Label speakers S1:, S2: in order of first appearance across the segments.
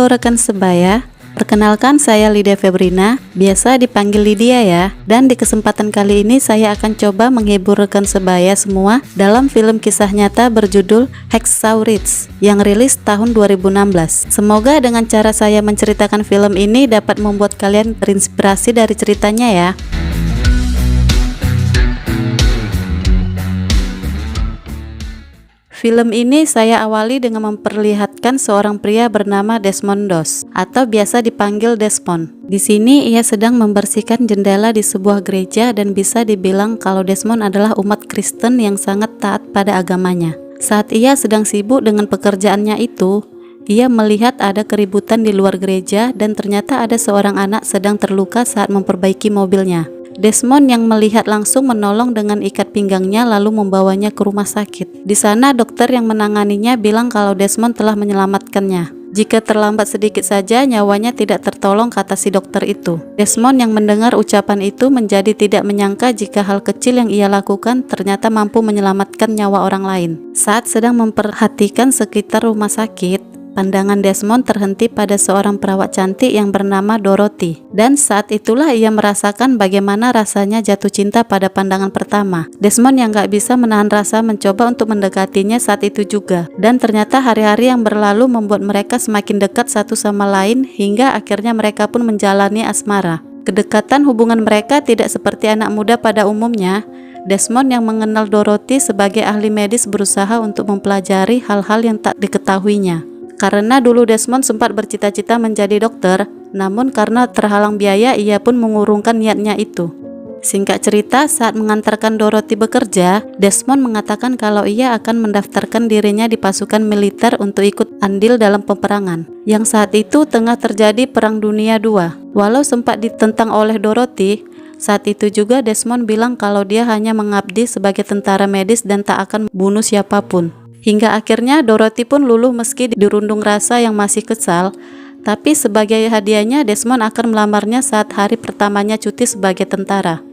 S1: Halo rekan sebaya, perkenalkan saya Lydia Febrina, biasa dipanggil Lydia ya. Dan di kesempatan kali ini saya akan coba menghibur rekan sebaya semua dalam film kisah nyata berjudul Hacksaw Ridge yang rilis tahun 2016. Semoga dengan cara saya menceritakan film ini dapat membuat kalian terinspirasi dari ceritanya ya. Film ini saya awali dengan memperlihatkan seorang pria bernama Desmond Doss atau biasa dipanggil Desmond. Di sini ia sedang membersihkan jendela di sebuah gereja dan bisa dibilang kalau Desmond adalah umat Kristen yang sangat taat pada agamanya. Saat ia sedang sibuk dengan pekerjaannya itu, ia melihat ada keributan di luar gereja dan ternyata ada seorang anak sedang terluka saat memperbaiki mobilnya. Desmond yang melihat langsung menolong dengan ikat pinggangnya lalu membawanya ke rumah sakit. Di sana dokter yang menanganinya bilang kalau Desmond telah menyelamatkannya. Jika terlambat sedikit saja nyawanya tidak tertolong, kata si dokter itu. Desmond yang mendengar ucapan itu menjadi tidak menyangka jika hal kecil yang ia lakukan ternyata mampu menyelamatkan nyawa orang lain. Saat sedang memperhatikan sekitar rumah sakit, pandangan Desmond terhenti pada seorang perawat cantik yang bernama Dorothy. Dan saat itulah ia merasakan bagaimana rasanya jatuh cinta pada pandangan pertama. Desmond yang gak bisa menahan rasa mencoba untuk mendekatinya saat itu juga. Dan ternyata hari-hari yang berlalu membuat mereka semakin dekat satu sama lain hingga akhirnya mereka pun menjalani asmara. Kedekatan hubungan mereka tidak seperti anak muda pada umumnya. Desmond yang mengenal Dorothy sebagai ahli medis berusaha untuk mempelajari hal-hal yang tak diketahuinya. Karena dulu Desmond sempat bercita-cita menjadi dokter, namun karena terhalang biaya ia pun mengurungkan niatnya itu. Singkat cerita, saat mengantarkan Dorothy bekerja, Desmond mengatakan kalau ia akan mendaftarkan dirinya di pasukan militer untuk ikut andil dalam peperangan, yang saat itu tengah terjadi Perang Dunia II. Walau sempat ditentang oleh Dorothy, saat itu juga Desmond bilang kalau dia hanya mengabdi sebagai tentara medis dan tak akan bunuh siapapun. Hingga akhirnya Dorothy pun luluh meski dirundung rasa yang masih kesal, tapi sebagai hadiahnya Desmond akan melamarnya saat hari pertamanya cuti sebagai tentara.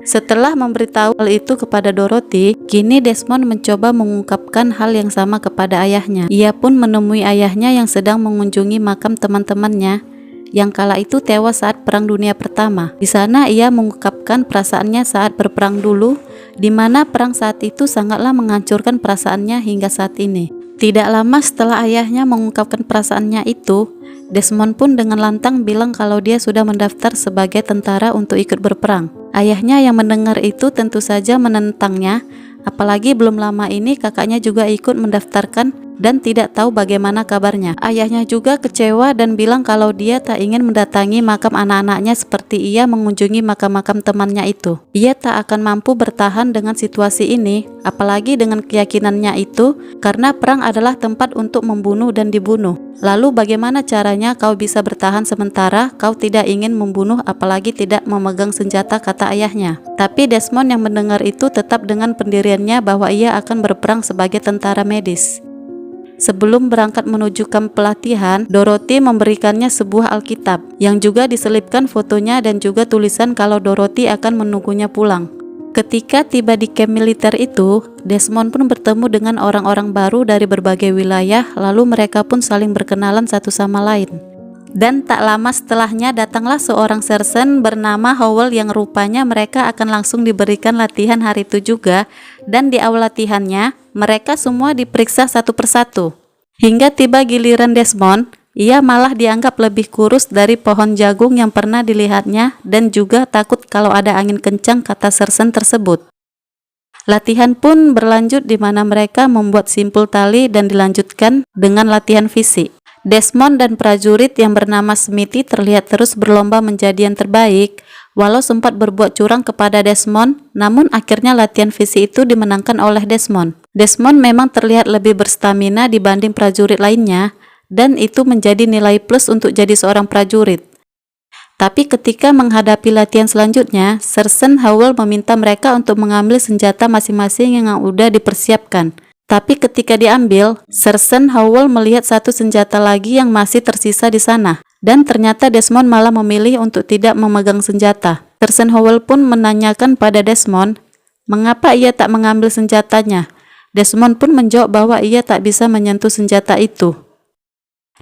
S1: Setelah memberitahu hal itu kepada Dorothy, kini Desmond mencoba mengungkapkan hal yang sama kepada ayahnya. Ia pun menemui ayahnya yang sedang mengunjungi makam teman-temannya yang kala itu tewas saat Perang Dunia Pertama. Di sana ia mengungkapkan perasaannya saat berperang dulu, di mana perang saat itu sangatlah menghancurkan perasaannya hingga saat ini. Tidak lama setelah ayahnya mengungkapkan perasaannya itu, Desmond pun dengan lantang bilang kalau dia sudah mendaftar sebagai tentara untuk ikut berperang. Ayahnya yang mendengar itu tentu saja menentangnya, apalagi belum lama ini kakaknya juga ikut mendaftarkan dan tidak tahu bagaimana kabarnya. Ayahnya juga kecewa dan bilang kalau dia tak ingin mendatangi makam anak-anaknya seperti ia mengunjungi makam-makam temannya itu. Ia tak akan mampu bertahan dengan situasi ini, apalagi dengan keyakinannya itu, karena perang adalah tempat untuk membunuh dan dibunuh. Lalu bagaimana caranya kau bisa bertahan sementara kau tidak ingin membunuh apalagi tidak memegang senjata, kata ayahnya. Tapi Desmond yang mendengar itu tetap dengan pendiriannya bahwa ia akan berperang sebagai tentara medis. Sebelum berangkat menuju kamp pelatihan, Dorothy memberikannya sebuah Alkitab yang juga diselipkan fotonya dan juga tulisan kalau Dorothy akan menunggunya pulang. Ketika tiba di kamp militer itu, Desmond pun bertemu dengan orang-orang baru dari berbagai wilayah, lalu mereka pun saling berkenalan satu sama lain. Dan tak lama setelahnya datanglah seorang sersen bernama Howell yang rupanya mereka akan langsung diberikan latihan hari itu juga, dan di awal latihannya mereka semua diperiksa satu persatu. Hingga tiba giliran Desmond, ia malah dianggap lebih kurus dari pohon jagung yang pernah dilihatnya dan juga takut kalau ada angin kencang, kata sersen tersebut. Latihan pun berlanjut di mana mereka membuat simpul tali dan dilanjutkan dengan latihan fisik. Desmond dan prajurit yang bernama Smithy terlihat terus berlomba menjadi yang terbaik. Walau sempat berbuat curang kepada Desmond, namun akhirnya latihan fisik itu dimenangkan oleh Desmond. Desmond memang terlihat lebih berstamina dibanding prajurit lainnya, dan itu menjadi nilai plus untuk jadi seorang prajurit. Tapi ketika menghadapi latihan selanjutnya, Sersen Howell meminta mereka untuk mengambil senjata masing-masing yang sudah dipersiapkan. Tapi ketika diambil, Sersen Howell melihat satu senjata lagi yang masih tersisa di sana. Dan ternyata Desmond malah memilih untuk tidak memegang senjata. Sersen Howell pun menanyakan pada Desmond, mengapa ia tak mengambil senjatanya. Desmond pun menjawab bahwa ia tak bisa menyentuh senjata itu.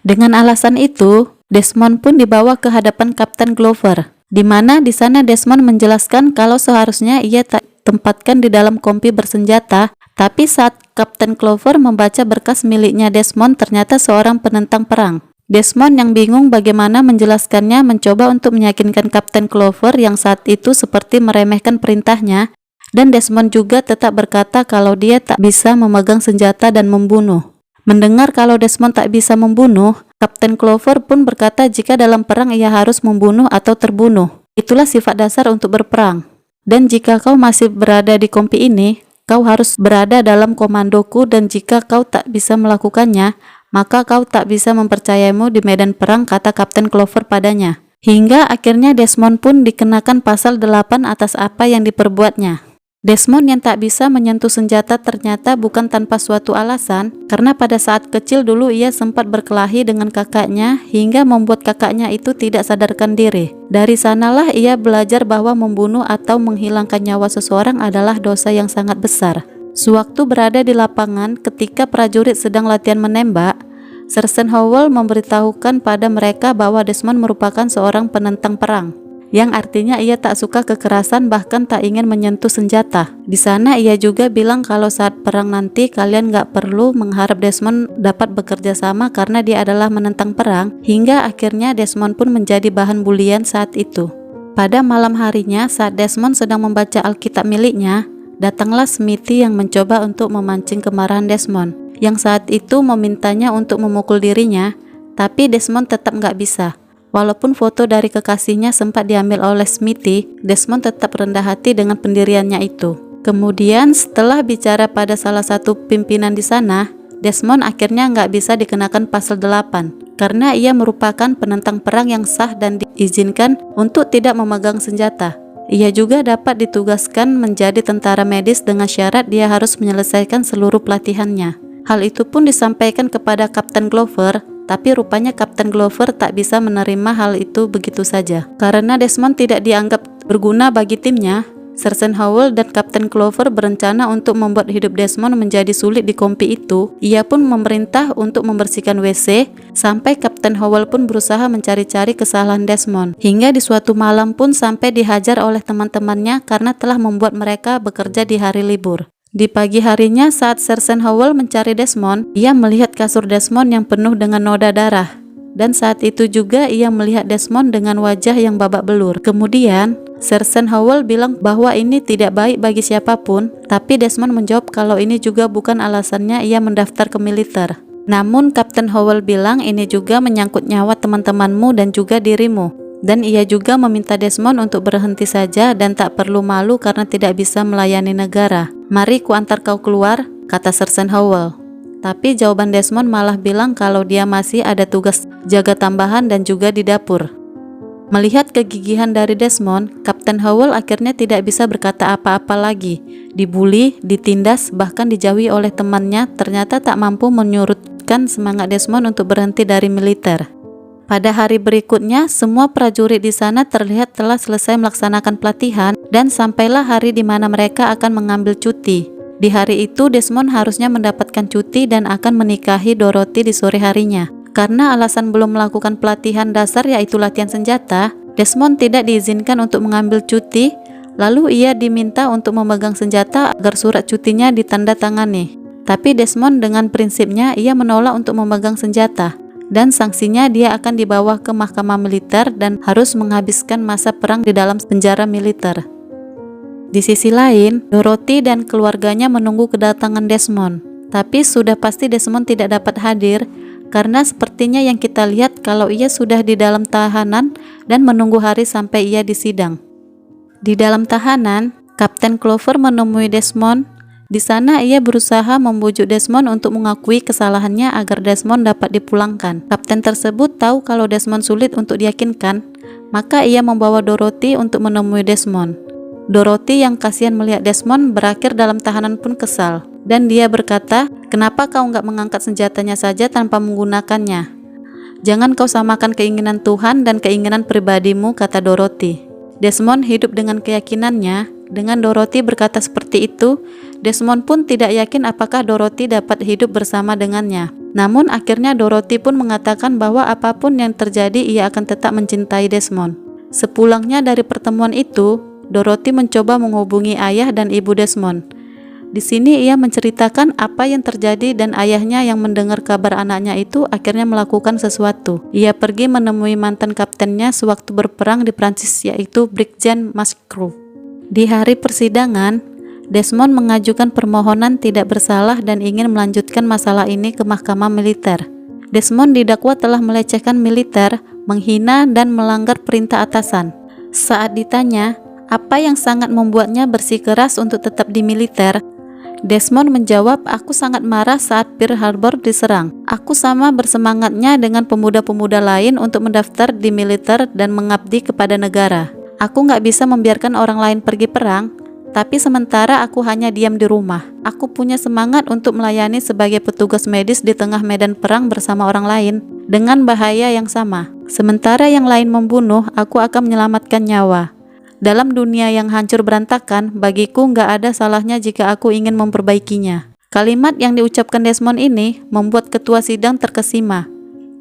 S1: Dengan alasan itu, Desmond pun dibawa ke hadapan Kapten Glover, di mana di sana Desmond menjelaskan kalau seharusnya ia tak tempatkan di dalam kompi bersenjata, tapi saat Kapten Clover membaca berkas miliknya Desmond ternyata seorang penentang perang. Desmond yang bingung bagaimana menjelaskannya mencoba untuk meyakinkan Kapten Clover yang saat itu seperti meremehkan perintahnya, dan Desmond juga tetap berkata kalau dia tak bisa memegang senjata dan membunuh. Mendengar kalau Desmond tak bisa membunuh, Kapten Clover pun berkata jika dalam perang ia harus membunuh atau terbunuh. Itulah sifat dasar untuk berperang. Dan jika kau masih berada di kompi ini, kau harus berada dalam komandoku, dan jika kau tak bisa melakukannya, maka kau tak bisa mempercayamu di medan perang, kata Kapten Clover padanya. Hingga akhirnya Desmond pun dikenakan pasal 8 atas apa yang diperbuatnya. Desmond yang tak bisa menyentuh senjata ternyata bukan tanpa suatu alasan, karena pada saat kecil dulu ia sempat berkelahi dengan kakaknya hingga membuat kakaknya itu tidak sadarkan diri. Dari sanalah ia belajar bahwa membunuh atau menghilangkan nyawa seseorang adalah dosa yang sangat besar. Sewaktu berada di lapangan ketika prajurit sedang latihan menembak, Sergeant Howell memberitahukan pada mereka bahwa Desmond merupakan seorang penentang perang, yang artinya ia tak suka kekerasan bahkan tak ingin menyentuh senjata. Di sana ia juga bilang kalau saat perang nanti kalian gak perlu mengharap Desmond dapat bekerja sama karena dia adalah menentang perang, hingga akhirnya Desmond pun menjadi bahan bulian saat itu. Pada malam harinya saat Desmond sedang membaca Alkitab miliknya, datanglah Smithy yang mencoba untuk memancing kemarahan Desmond, yang saat itu memintanya untuk memukul dirinya, tapi Desmond tetap gak bisa. Walaupun foto dari kekasihnya sempat diambil oleh Smithy, Desmond tetap rendah hati dengan pendiriannya itu. Kemudian setelah bicara pada salah satu pimpinan di sana, Desmond akhirnya nggak bisa dikenakan pasal 8 karena ia merupakan penentang perang yang sah dan diizinkan untuk tidak memegang senjata. Ia juga dapat ditugaskan menjadi tentara medis dengan syarat dia harus menyelesaikan seluruh pelatihannya. Hal itu pun disampaikan kepada Kapten Glover, tapi rupanya Kapten Glover tak bisa menerima hal itu begitu saja. Karena Desmond tidak dianggap berguna bagi timnya, Sergeant Howell dan Kapten Clover berencana untuk membuat hidup Desmond menjadi sulit di kompi itu. Ia pun memerintah untuk membersihkan WC, sampai Kapten Howell pun berusaha mencari-cari kesalahan Desmond. Hingga di suatu malam pun sampai dihajar oleh teman-temannya karena telah membuat mereka bekerja di hari libur. Di pagi harinya saat Sergeant Howell mencari Desmond, ia melihat kasur Desmond yang penuh dengan noda darah. Dan saat itu juga ia melihat Desmond dengan wajah yang babak belur. Kemudian, Sergeant Howell bilang bahwa ini tidak baik bagi siapapun, tapi Desmond menjawab kalau ini juga bukan alasannya ia mendaftar ke militer. Namun Kapten Howell bilang ini juga menyangkut nyawa teman-temanmu dan juga dirimu. Dan ia juga meminta Desmond untuk berhenti saja dan tak perlu malu karena tidak bisa melayani negara. Mari ku antar kau keluar, kata Sergeant Howell. Tapi jawaban Desmond malah bilang kalau dia masih ada tugas jaga tambahan dan juga di dapur. Melihat kegigihan dari Desmond, Kapten Howell akhirnya tidak bisa berkata apa-apa lagi. Dibully, ditindas, bahkan dijauhi oleh temannya ternyata tak mampu menyurutkan semangat Desmond untuk berhenti dari militer. Pada hari berikutnya, semua prajurit di sana terlihat telah selesai melaksanakan pelatihan dan sampailah hari di mana mereka akan mengambil cuti. Di hari itu, Desmond harusnya mendapatkan cuti dan akan menikahi Dorothy di sore harinya. Karena alasan belum melakukan pelatihan dasar yaitu latihan senjata, Desmond tidak diizinkan untuk mengambil cuti, lalu ia diminta untuk memegang senjata agar surat cutinya ditandatangani. Tapi Desmond dengan prinsipnya ia menolak untuk memegang senjata. Dan sanksinya dia akan dibawa ke mahkamah militer dan harus menghabiskan masa perang di dalam penjara militer. Di sisi lain, Dorothy dan keluarganya menunggu kedatangan Desmond. Tapi sudah pasti Desmond tidak dapat hadir karena sepertinya yang kita lihat kalau ia sudah di dalam tahanan dan menunggu hari sampai ia disidang. Di dalam tahanan, Kapten Clover menemui Desmond. Di sana ia berusaha membujuk Desmond untuk mengakui kesalahannya agar Desmond dapat dipulangkan. Kapten tersebut tahu kalau Desmond sulit untuk diyakinkan, maka ia membawa Dorothy untuk menemui Desmond. Dorothy yang kasihan melihat Desmond berakhir dalam tahanan pun kesal, dan dia berkata, "Kenapa kau nggak mengangkat senjatanya saja tanpa menggunakannya? Jangan kau samakan keinginan Tuhan dan keinginan pribadimu," kata Dorothy. Desmond hidup dengan keyakinannya. Dengan Dorothy berkata seperti itu, Desmond pun tidak yakin apakah Dorothy dapat hidup bersama dengannya. Namun akhirnya Dorothy pun mengatakan bahwa apapun yang terjadi ia akan tetap mencintai Desmond. Sepulangnya dari pertemuan itu, Dorothy mencoba menghubungi ayah dan ibu Desmond. Di sini ia menceritakan apa yang terjadi dan ayahnya yang mendengar kabar anaknya itu akhirnya melakukan sesuatu. Ia pergi menemui mantan kaptennya sewaktu berperang di Prancis, yaitu Brigjen Musgrove. Di hari persidangan, Desmond mengajukan permohonan tidak bersalah dan ingin melanjutkan masalah ini ke mahkamah militer. Desmond didakwa telah melecehkan militer, menghina dan melanggar perintah atasan. Saat ditanya apa yang sangat membuatnya bersikeras untuk tetap di militer, Desmond menjawab, "Aku sangat marah saat Pearl Harbor diserang. Aku sama bersemangatnya dengan pemuda-pemuda lain untuk mendaftar di militer dan mengabdi kepada negara. Aku nggak bisa membiarkan orang lain pergi perang, tapi sementara aku hanya diam di rumah. Aku punya semangat untuk melayani sebagai petugas medis di tengah medan perang bersama orang lain dengan bahaya yang sama. Sementara yang lain membunuh, aku akan menyelamatkan nyawa. Dalam dunia yang hancur berantakan, bagiku nggak ada salahnya jika aku ingin memperbaikinya." Kalimat yang diucapkan Desmond ini membuat ketua sidang terkesima.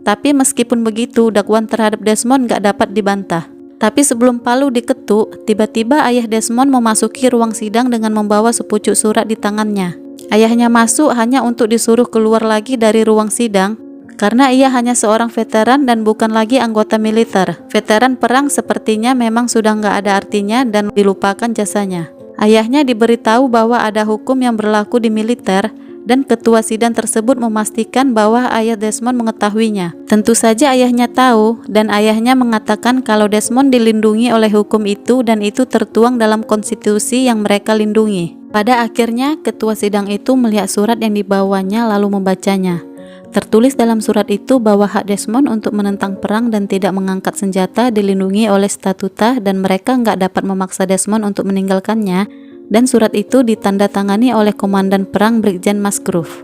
S1: Tapi meskipun begitu, dakwaan terhadap Desmond nggak dapat dibantah. Tapi sebelum palu diketuk, tiba-tiba ayah Desmond memasuki ruang sidang dengan membawa sepucuk surat di tangannya. Ayahnya masuk hanya untuk disuruh keluar lagi dari ruang sidang, karena ia hanya seorang veteran dan bukan lagi anggota militer. Veteran perang sepertinya memang sudah nggak ada artinya dan dilupakan jasanya. Ayahnya diberitahu bahwa ada hukum yang berlaku di militer, dan ketua sidang tersebut memastikan bahwa ayah Desmond mengetahuinya. Tentu saja ayahnya tahu, dan ayahnya mengatakan kalau Desmond dilindungi oleh hukum itu dan itu tertuang dalam konstitusi yang mereka lindungi. Pada akhirnya, ketua sidang itu melihat surat yang dibawanya lalu membacanya. Tertulis dalam surat itu bahwa hak Desmond untuk menentang perang dan tidak mengangkat senjata dilindungi oleh statuta dan mereka nggak dapat memaksa Desmond untuk meninggalkannya, dan surat itu ditandatangani oleh Komandan Perang Brigjen Musgrove.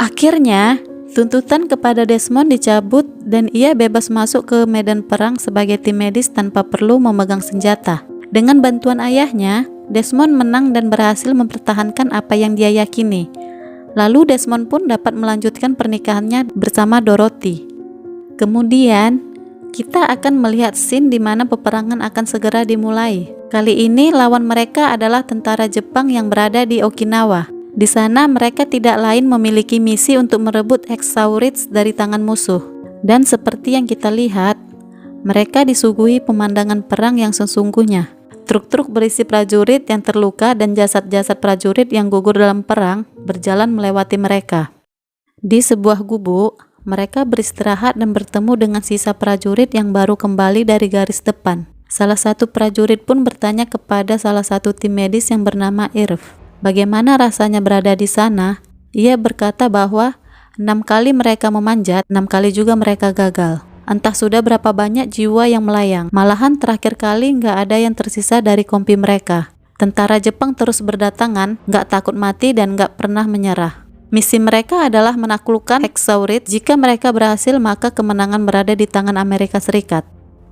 S1: Akhirnya, tuntutan kepada Desmond dicabut dan ia bebas masuk ke medan perang sebagai tim medis tanpa perlu memegang senjata. Dengan bantuan ayahnya, Desmond menang dan berhasil mempertahankan apa yang dia yakini. Lalu Desmond pun dapat melanjutkan pernikahannya bersama Dorothy. Kemudian, kita akan melihat scene di mana peperangan akan segera dimulai. Kali ini lawan mereka adalah tentara Jepang yang berada di Okinawa. Di sana mereka tidak lain memiliki misi untuk merebut Hacksaw Ridge dari tangan musuh. Dan seperti yang kita lihat, mereka disuguhi pemandangan perang yang sesungguhnya. Truk-truk berisi prajurit yang terluka dan jasad-jasad prajurit yang gugur dalam perang berjalan melewati mereka. Di sebuah gubuk, mereka beristirahat dan bertemu dengan sisa prajurit yang baru kembali dari garis depan. Salah satu prajurit pun bertanya kepada salah satu tim medis yang bernama Irv, bagaimana rasanya berada di sana. Ia berkata bahwa 6 kali mereka memanjat, 6 kali juga mereka gagal. Entah sudah berapa banyak jiwa yang melayang. Malahan terakhir kali nggak ada yang tersisa dari kompi mereka. Tentara Jepang terus berdatangan, nggak takut mati dan nggak pernah menyerah. Misi mereka adalah menaklukkan Hacksaw Ridge. Jika mereka berhasil, maka kemenangan berada di tangan Amerika Serikat.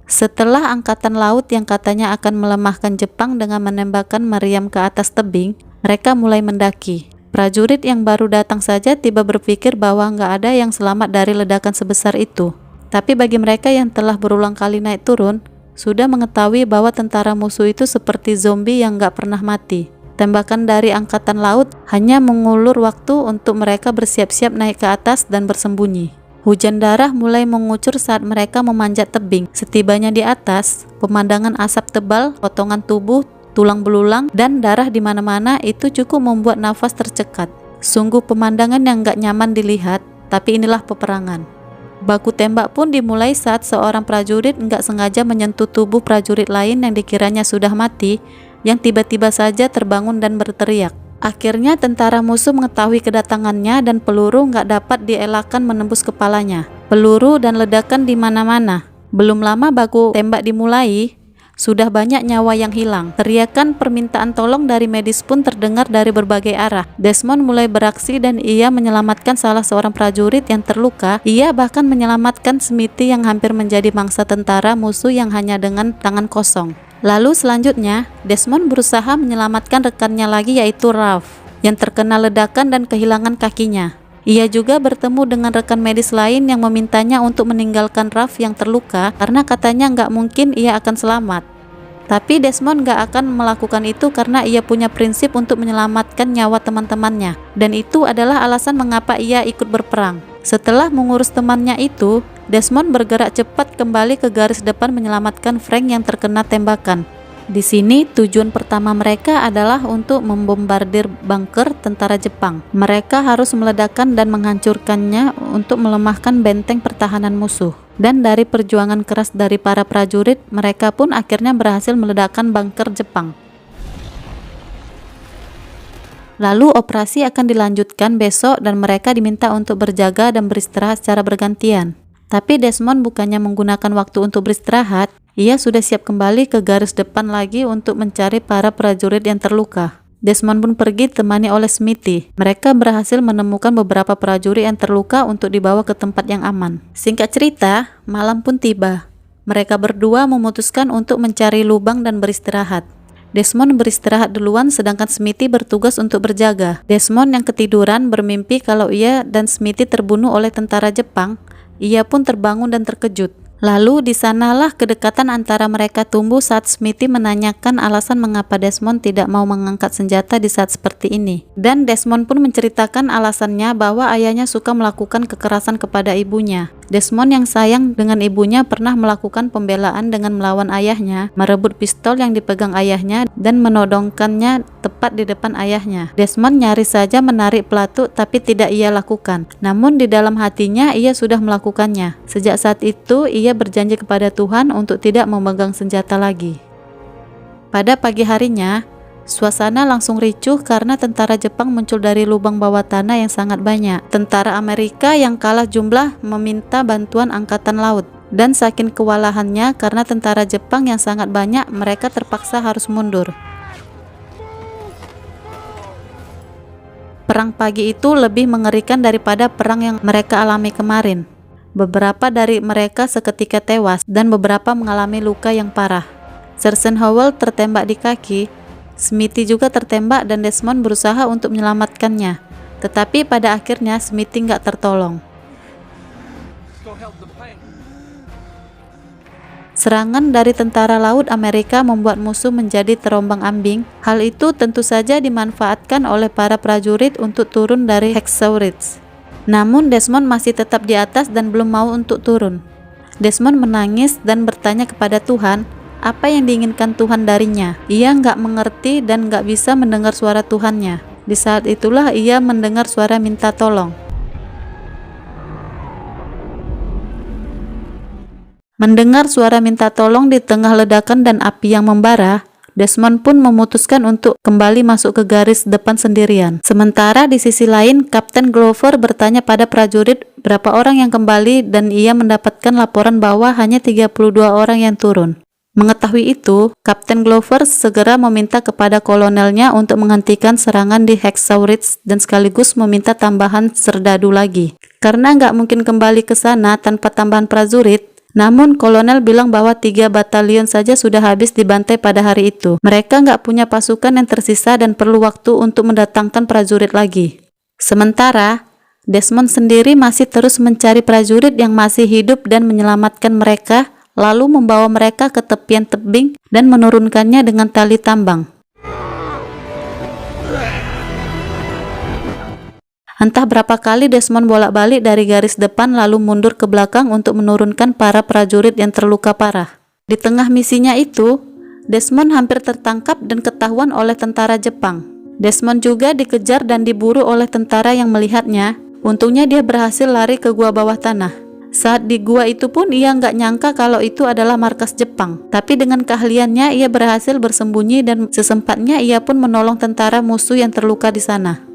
S1: Setelah angkatan laut yang katanya akan melemahkan Jepang dengan menembakkan meriam ke atas tebing, mereka mulai mendaki. Prajurit yang baru datang saja tiba berpikir bahwa nggak ada yang selamat dari ledakan sebesar itu. Tapi bagi mereka yang telah berulang kali naik turun, sudah mengetahui bahwa tentara musuh itu seperti zombie yang nggak pernah mati. Tembakan dari angkatan laut hanya mengulur waktu untuk mereka bersiap-siap naik ke atas dan bersembunyi. Hujan darah mulai mengucur saat mereka memanjat tebing. Setibanya di atas, pemandangan asap tebal, potongan tubuh, tulang belulang, dan darah di mana-mana itu cukup membuat nafas tercekat. Sungguh pemandangan yang nggak nyaman dilihat, tapi inilah peperangan. Baku tembak pun dimulai saat seorang prajurit nggak sengaja menyentuh tubuh prajurit lain yang dikiranya sudah mati, yang tiba-tiba saja terbangun dan berteriak. Akhirnya tentara musuh mengetahui kedatangannya dan peluru nggak dapat dielakkan menembus kepalanya. Peluru dan ledakan di mana-mana. Belum lama baku tembak dimulai, sudah banyak nyawa yang hilang. Teriakan permintaan tolong dari medis pun terdengar dari berbagai arah. Desmond mulai beraksi dan ia menyelamatkan salah seorang prajurit yang terluka. Ia bahkan menyelamatkan Smithy yang hampir menjadi mangsa tentara musuh yang hanya dengan tangan kosong. Lalu selanjutnya, Desmond berusaha menyelamatkan rekannya lagi yaitu Ralph, yang terkena ledakan dan kehilangan kakinya. Ia juga bertemu dengan rekan medis lain yang memintanya untuk meninggalkan Ralph yang terluka karena katanya nggak mungkin ia akan selamat. Tapi Desmond nggak akan melakukan itu karena ia punya prinsip untuk menyelamatkan nyawa teman-temannya, dan itu adalah alasan mengapa ia ikut berperang. Setelah mengurus temannya itu, Desmond bergerak cepat kembali ke garis depan menyelamatkan Frank yang terkena tembakan. Di sini tujuan pertama mereka adalah untuk membombardir bunker tentara Jepang. Mereka harus meledakkan dan menghancurkannya untuk melemahkan benteng pertahanan musuh. Dan dari perjuangan keras dari para prajurit, mereka pun akhirnya berhasil meledakkan bunker Jepang. Lalu operasi akan dilanjutkan besok dan mereka diminta untuk berjaga dan beristirahat secara bergantian. Tapi Desmond bukannya menggunakan waktu untuk beristirahat, ia sudah siap kembali ke garis depan lagi untuk mencari para prajurit yang terluka. Desmond pun pergi ditemani oleh Smithy. Mereka berhasil menemukan beberapa prajurit yang terluka untuk dibawa ke tempat yang aman. Singkat cerita, malam pun tiba. Mereka berdua memutuskan untuk mencari lubang dan beristirahat. Desmond beristirahat duluan sedangkan Smithy bertugas untuk berjaga. Desmond yang ketiduran bermimpi kalau ia dan Smithy terbunuh oleh tentara Jepang. Ia pun terbangun dan terkejut. Lalu di sanalah kedekatan antara mereka tumbuh saat Smithy menanyakan alasan mengapa Desmond tidak mau mengangkat senjata di saat seperti ini. Dan Desmond pun menceritakan alasannya bahwa ayahnya suka melakukan kekerasan kepada ibunya. Desmond yang sayang dengan ibunya pernah melakukan pembelaan dengan melawan ayahnya, merebut pistol yang dipegang ayahnya dan menodongkannya tepat di depan ayahnya. Desmond nyaris saja menarik pelatut tapi tidak ia lakukan. Namun di dalam hatinya ia sudah melakukannya. Sejak saat itu ia berjanji kepada Tuhan untuk tidak memegang senjata lagi. Pada pagi harinya, suasana langsung ricuh karena tentara Jepang muncul dari lubang bawah tanah yang sangat banyak. Tentara Amerika yang kalah jumlah meminta bantuan angkatan laut. Dan saking kewalahannya karena tentara Jepang yang sangat banyak, mereka terpaksa harus mundur. Perang pagi itu lebih mengerikan daripada perang yang mereka alami kemarin. Beberapa dari mereka seketika tewas dan beberapa mengalami luka yang parah. Sergeant Howell tertembak di kaki, Smithy juga tertembak dan Desmond berusaha untuk menyelamatkannya. Tetapi pada akhirnya Smithy nggak tertolong. Serangan dari tentara laut Amerika membuat musuh menjadi terombang-ambing. Hal itu tentu saja dimanfaatkan oleh para prajurit untuk turun dari Hacksaw Ridge. Namun Desmond masih tetap di atas dan belum mau untuk turun. Desmond menangis dan bertanya kepada Tuhan, apa yang diinginkan Tuhan darinya. Ia nggak mengerti dan nggak bisa mendengar suara Tuhannya. Di saat itulah ia mendengar suara minta tolong. Mendengar suara minta tolong di tengah ledakan dan api yang membara, Desmond pun memutuskan untuk kembali masuk ke garis depan sendirian. Sementara di sisi lain, Kapten Glover bertanya pada prajurit berapa orang yang kembali dan ia mendapatkan laporan bahwa hanya 32 orang yang turun. Mengetahui itu, Kapten Glover segera meminta kepada kolonelnya untuk menghentikan serangan di Hacksaw Ridge dan sekaligus meminta tambahan serdadu lagi. Karena nggak mungkin kembali ke sana tanpa tambahan prajurit, namun kolonel bilang bahwa 3 batalion saja sudah habis dibantai pada hari itu. Mereka nggak punya pasukan yang tersisa dan perlu waktu untuk mendatangkan prajurit lagi. Sementara, Desmond sendiri masih terus mencari prajurit yang masih hidup dan menyelamatkan mereka, lalu membawa mereka ke tepian tebing dan menurunkannya dengan tali tambang. Entah berapa kali Desmond bolak-balik dari garis depan lalu mundur ke belakang untuk menurunkan para prajurit yang terluka parah. Di tengah misinya itu, Desmond hampir tertangkap dan ketahuan oleh tentara Jepang. Desmond juga dikejar dan diburu oleh tentara yang melihatnya. Untungnya dia berhasil lari ke gua bawah tanah. Saat di gua itu pun ia nggak nyangka kalau itu adalah markas Jepang. Tapi dengan keahliannya ia berhasil bersembunyi dan sesempatnya ia pun menolong tentara musuh yang terluka di sana.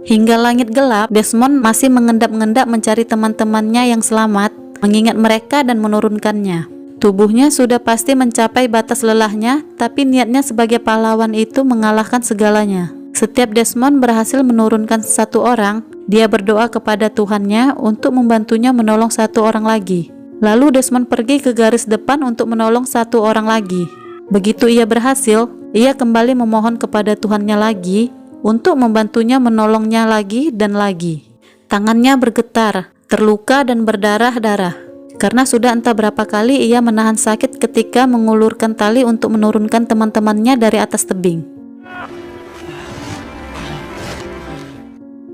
S1: Hingga langit gelap, Desmond masih mengendap-endap mencari teman-temannya yang selamat, mengingat mereka dan menurunkannya. Tubuhnya sudah pasti mencapai batas lelahnya, tapi niatnya sebagai pahlawan itu mengalahkan segalanya. Setiap Desmond berhasil menurunkan satu orang, dia berdoa kepada Tuhannya untuk membantunya menolong satu orang lagi. Lalu Desmond pergi ke garis depan untuk menolong satu orang lagi. Begitu ia berhasil, ia kembali memohon kepada Tuhannya lagi untuk membantunya menolongnya lagi dan lagi. Tangannya bergetar, terluka dan berdarah-darah. Karena sudah entah berapa kali ia menahan sakit ketika mengulurkan tali untuk menurunkan teman-temannya dari atas tebing.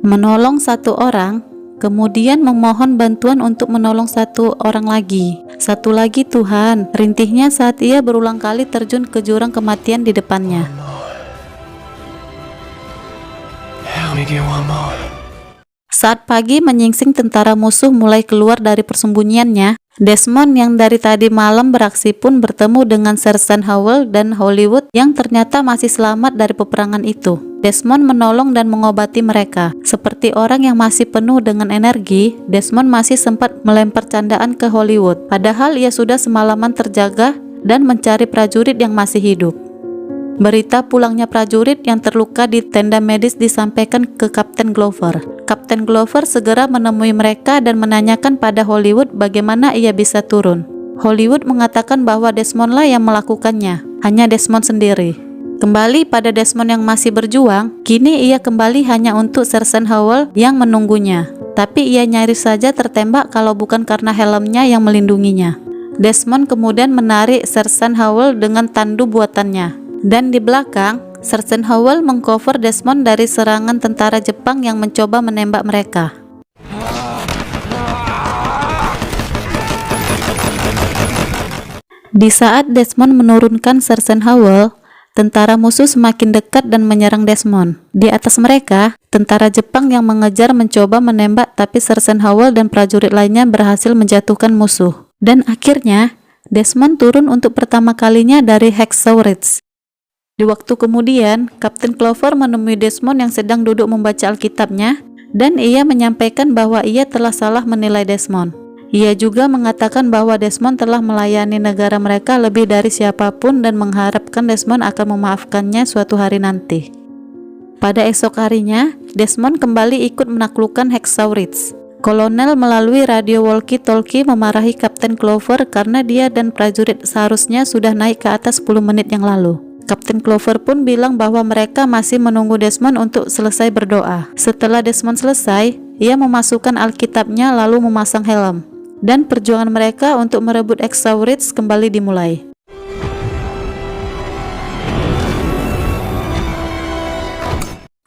S1: Menolong satu orang, kemudian memohon bantuan untuk menolong satu orang lagi. Satu lagi Tuhan, rintihnya saat ia berulang kali terjun ke jurang kematian di depannya. Saat pagi menyingsing, tentara musuh mulai keluar dari persembunyiannya. Desmond yang dari tadi malam beraksi pun bertemu dengan Sersan Howell dan Hollywood yang ternyata masih selamat dari peperangan itu. Desmond menolong dan mengobati mereka. Seperti orang yang masih penuh dengan energi, Desmond masih sempat melempar candaan ke Hollywood. Padahal ia sudah semalaman terjaga dan mencari prajurit yang masih hidup. Berita pulangnya prajurit yang terluka di tenda medis disampaikan ke Kapten Glover. Kapten Glover segera menemui mereka dan menanyakan pada Hollywood bagaimana ia bisa turun. Hollywood mengatakan bahwa Desmondlah yang melakukannya, hanya Desmond sendiri. Kembali pada Desmond yang masih berjuang, kini ia kembali hanya untuk Sersan Howell yang menunggunya. Tapi ia nyaris saja tertembak kalau bukan karena helmnya yang melindunginya. Desmond kemudian menarik Sersan Howell dengan tandu buatannya. Dan di belakang, Sersan Howell mengcover Desmond dari serangan tentara Jepang yang mencoba menembak mereka. Di saat Desmond menurunkan Sersan Howell, tentara musuh semakin dekat dan menyerang Desmond. Di atas mereka, tentara Jepang yang mengejar mencoba menembak, tapi Sersan Howell dan prajurit lainnya berhasil menjatuhkan musuh. Dan akhirnya, Desmond turun untuk pertama kalinya dari Hacksaw Ridge. Di waktu kemudian, Kapten Clover menemui Desmond yang sedang duduk membaca Alkitabnya, dan ia menyampaikan bahwa ia telah salah menilai Desmond. Ia juga mengatakan bahwa Desmond telah melayani negara mereka lebih dari siapapun dan mengharapkan Desmond akan memaafkannya suatu hari nanti. Pada esok harinya, Desmond kembali ikut menaklukkan Hacksaw Ridge. Kolonel melalui radio walkie-talkie memarahi Kapten Clover karena dia dan prajurit seharusnya sudah naik ke atas 10 menit yang lalu. Kapten Clover pun bilang bahwa mereka masih menunggu Desmond untuk selesai berdoa. Setelah Desmond selesai, ia memasukkan Alkitabnya lalu memasang helm. Dan perjuangan mereka untuk merebut Hacksaw Ridge kembali dimulai.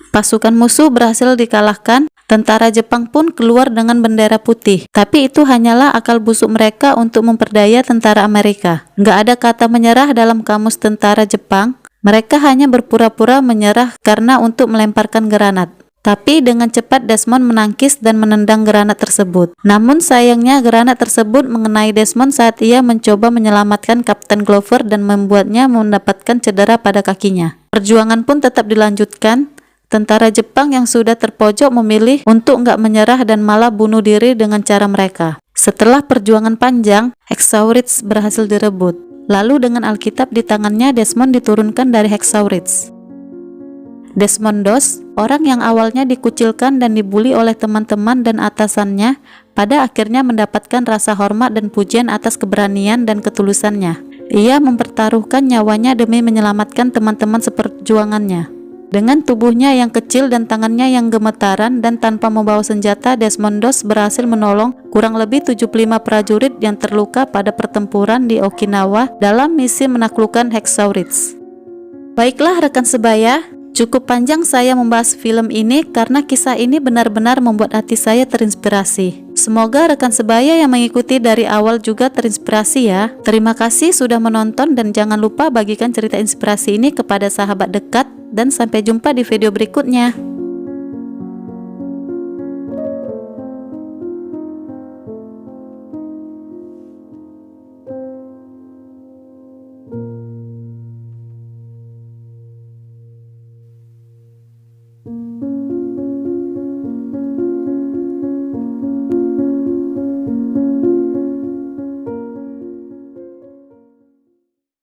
S1: Pasukan musuh berhasil dikalahkan. Tentara Jepang pun keluar dengan bendera putih. Tapi itu hanyalah akal busuk mereka untuk memperdaya tentara Amerika. Nggak ada kata menyerah dalam kamus tentara Jepang. Mereka hanya berpura-pura menyerah karena untuk melemparkan granat. Tapi dengan cepat Desmond menangkis dan menendang granat tersebut. Namun sayangnya granat tersebut mengenai Desmond saat ia mencoba menyelamatkan Kapten Glover dan membuatnya mendapatkan cedera pada kakinya. Perjuangan pun tetap dilanjutkan. Tentara Jepang yang sudah terpojok memilih untuk nggak menyerah dan malah bunuh diri dengan cara mereka. Setelah perjuangan panjang, Hacksaw Ridge berhasil direbut. Lalu dengan Alkitab di tangannya, Desmond diturunkan dari Hacksaw Ridge. Desmond Doss, orang yang awalnya dikucilkan dan dibuli oleh teman-teman dan atasannya, pada akhirnya mendapatkan rasa hormat dan pujian atas keberanian dan ketulusannya. Ia mempertaruhkan nyawanya demi menyelamatkan teman-teman seperjuangannya. Dengan tubuhnya yang kecil dan tangannya yang gemetaran dan tanpa membawa senjata, Desmond Doss berhasil menolong kurang lebih 75 prajurit yang terluka pada pertempuran di Okinawa dalam misi menaklukkan Hacksaw Ridge. Baiklah rekan sebaya, cukup panjang saya membahas film ini karena kisah ini benar-benar membuat hati saya terinspirasi. Semoga rekan sebaya yang mengikuti dari awal juga terinspirasi ya. Terima kasih sudah menonton dan jangan lupa bagikan cerita inspirasi ini kepada sahabat dekat dan sampai jumpa di video berikutnya.